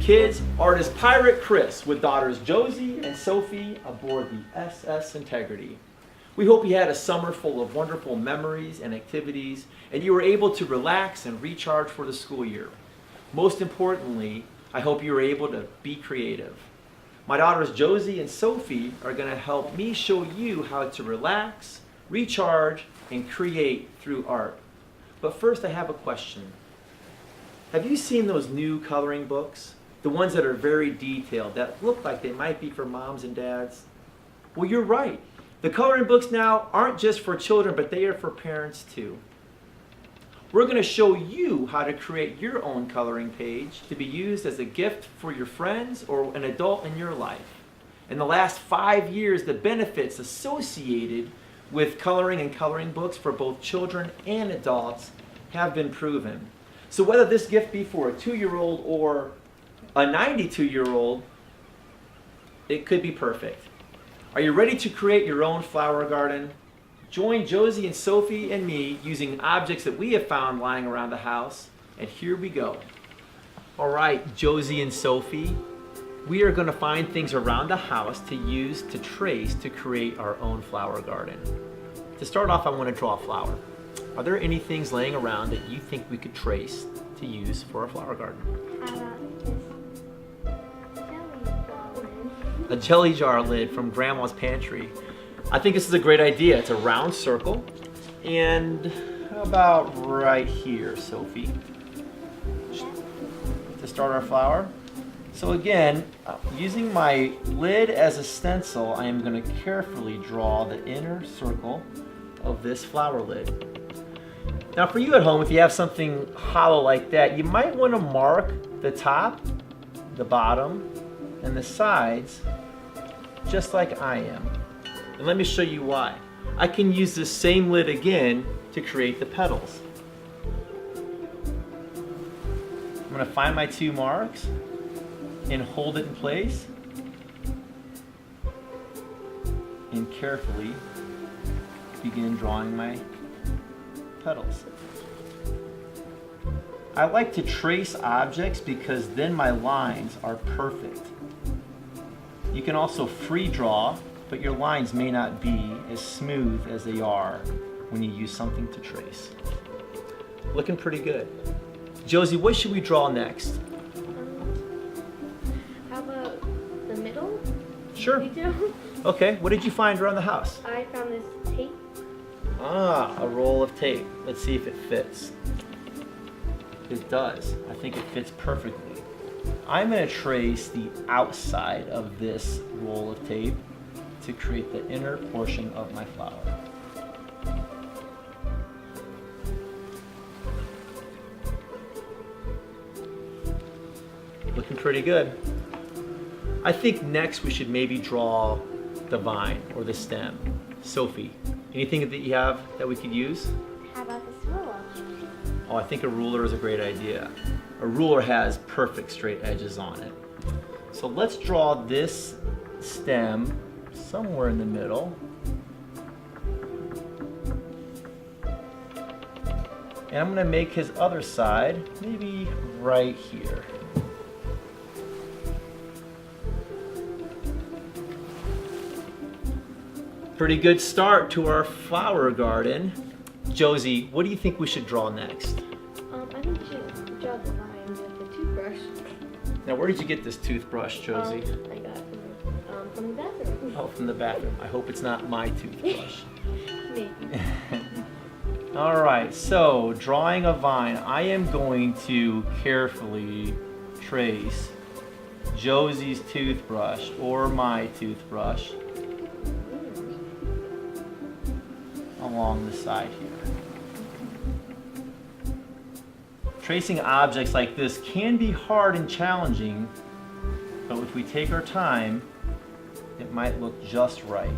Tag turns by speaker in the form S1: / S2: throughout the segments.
S1: Kids, artist Pirate Chris with daughters Josie and Sophie aboard the SS Integrity. We hope you had a summer full of wonderful memories and activities, and you were able to relax and recharge for the school year. Most importantly, I hope you were able to be creative. My daughters Josie and Sophie are going to help me show you how to relax, recharge, and create through art. But first, I have a question. Have you seen those new coloring books? The ones that are very detailed, that look like they might be for moms and dads? Well, you're right. The coloring books now aren't just for children, but they are for parents too. We're going to show you how to create your own coloring page to be used as a gift for your friends or an adult in your life. In the last 5 years, the benefits associated with coloring and coloring books for both children and adults have been proven. So whether this gift be for a 2-year-old or a 92-year-old, it could be perfect. Are you ready to create your own flower garden? Join Josie and Sophie and me using objects that we have found lying around the house. And here we go. All right, Josie and Sophie, we are going to find things around the house to use to trace to create our own flower garden. To start off, I want to draw a flower. Are there any things laying around that you think we could trace to use for a flower garden? A jelly jar lid from Grandma's pantry. I think this is a great idea. It's a round circle. And how about right here, Sophie? To start our flower. So again, using my lid as a stencil, I am going to carefully draw the inner circle of this flower lid. Now for you at home, if you have something hollow like that, you might want to mark the top, the bottom, and the sides just like I am. And let me show you why. I can use this same lid again to create the petals. I'm going to find my 2 marks and hold it in place and carefully begin drawing my petals. I like to trace objects because then my lines are perfect. You can also free draw, but your lines may not be as smooth as they are when you use something to trace. Looking pretty good. Josie, what should we draw next?
S2: How about the middle?
S1: Sure. Okay, what did you find around the house?
S2: I found this tape.
S1: Ah, a roll of tape. Let's see if it fits. It does. I think it fits perfectly. I'm going to trace the outside of this roll of tape to create the inner portion of my flower. Looking pretty good. I think next we should maybe draw the vine or the stem. Sophie, anything that you have that we could use?
S2: How about this ruler?
S1: Oh, I think a ruler is a great idea. A ruler has perfect straight edges on it. So let's draw this stem somewhere in the middle. And I'm going to make his other side maybe right here. Pretty good start to our flower garden. Josie, what do you think we should draw next?
S2: I think you should draw the line with the toothbrush.
S1: Now, where did you get this toothbrush, Josie?
S2: I got it from the bathroom.
S1: Oh, from the bathroom. I hope it's not my toothbrush.
S2: Maybe.
S1: All right, so drawing a vine, I am going to carefully trace Josie's toothbrush or my toothbrush along the side here. Tracing objects like this can be hard and challenging, but if we take our time, it might look just right.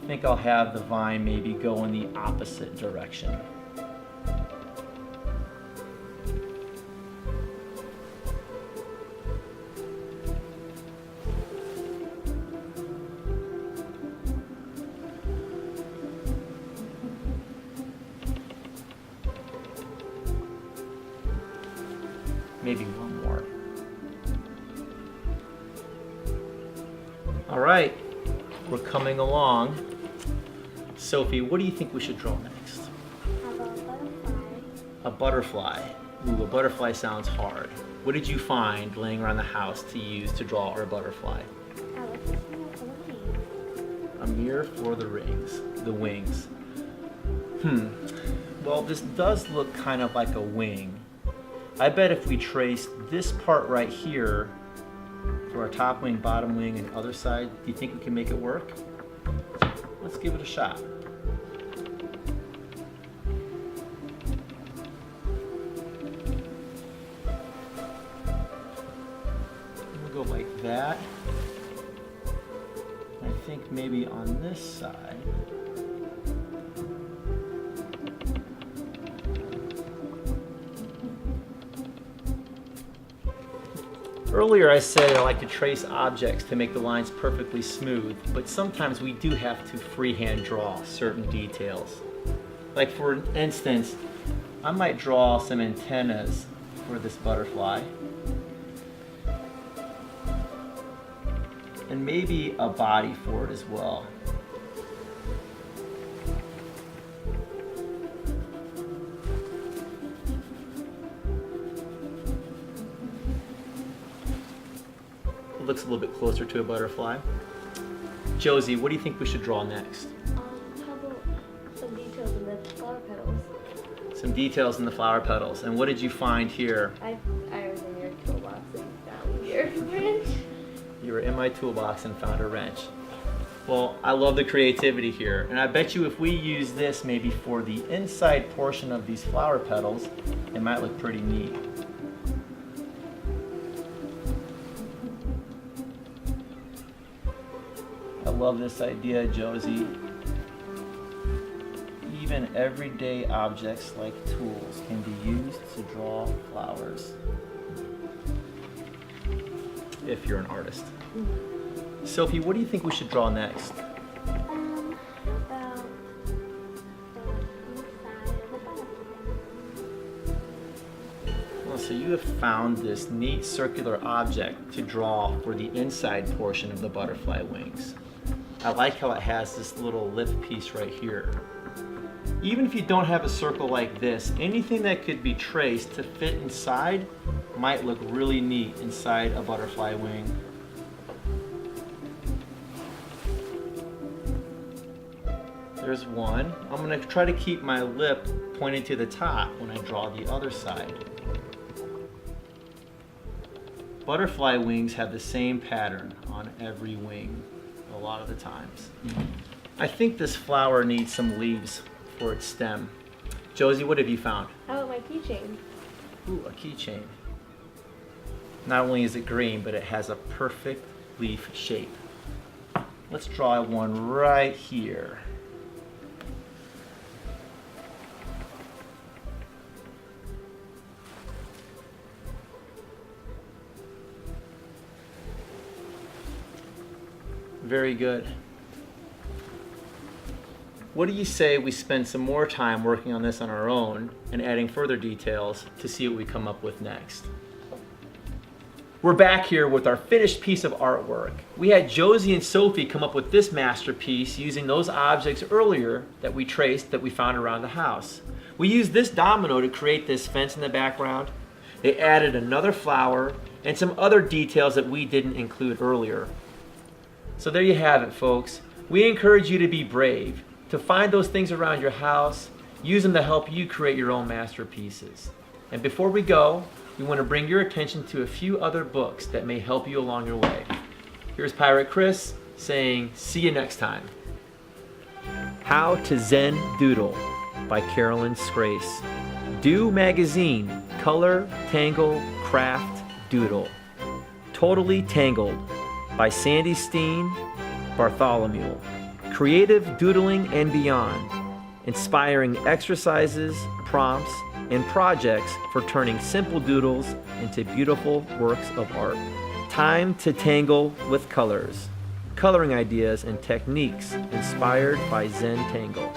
S1: I think I'll have the vine maybe go in the opposite direction. All right, we're coming along. Sophie, what do you think we should draw next?
S2: How about a butterfly?
S1: A butterfly. Ooh, a butterfly sounds hard. What did you find laying around the house to use to draw our butterfly?
S2: Let's just see what the wings.
S1: A mirror for the wings. Well, this does look kind of like a wing. I bet if we traced this part right here for our top wing, bottom wing, and other side, do you think we can make it work? Let's give it a shot. We'll go like that. I think maybe on this side. Earlier I said I like to trace objects to make the lines perfectly smooth, but sometimes we do have to freehand draw certain details. Like for instance, I might draw some antennas for this butterfly. And maybe a body for it as well. It looks a little bit closer to a butterfly. Josie, what do you think we should draw next?
S2: How about some details in the flower petals?
S1: Some details in the flower petals. And what did you find here?
S2: I was in your toolbox and found your wrench.
S1: You were in my toolbox and found a wrench. Well, I love the creativity here. And I bet you if we use this maybe for the inside portion of these flower petals, it might look pretty neat. I love this idea, Josie. Even everyday objects like tools can be used to draw flowers. If you're an artist. Sophie, what do you think we should draw next?
S2: How about the inside of the butterfly?
S1: Well, so you have found this neat circular object to draw for the inside portion of the butterfly wings. I like how it has this little lip piece right here. Even if you don't have a circle like this, anything that could be traced to fit inside might look really neat inside a butterfly wing. There's one. I'm going to try to keep my lip pointed to the top when I draw the other side. Butterfly wings have the same pattern on every wing a lot of the times. I think this flower needs some leaves for its stem. Josie, what have you found?
S2: How about my keychain?
S1: Ooh, a keychain. Not only is it green, but it has a perfect leaf shape. Let's draw one right here. Very good. What do you say we spend some more time working on this on our own and adding further details to see what we come up with next? We're back here with our finished piece of artwork. We had Josie and Sophie come up with this masterpiece using those objects earlier that we traced that we found around the house. We used this domino to create this fence in the background. They added another flower and some other details that we didn't include earlier. So there you have it, folks. We encourage you to be brave, to find those things around your house, use them to help you create your own masterpieces. And before we go, we want to bring your attention to a few other books that may help you along your way. Here's Pirate Chris saying, see you next time. How to Zen Doodle by Carolyn Scrace. Do Magazine, Color, Tangle, Craft, Doodle. Totally Tangled by Sandy Steen, Bartholomew. Creative Doodling and Beyond. Inspiring exercises, prompts, and projects for turning simple doodles into beautiful works of art. Time to Tangle with Colors. Coloring ideas and techniques inspired by Zen Tangle.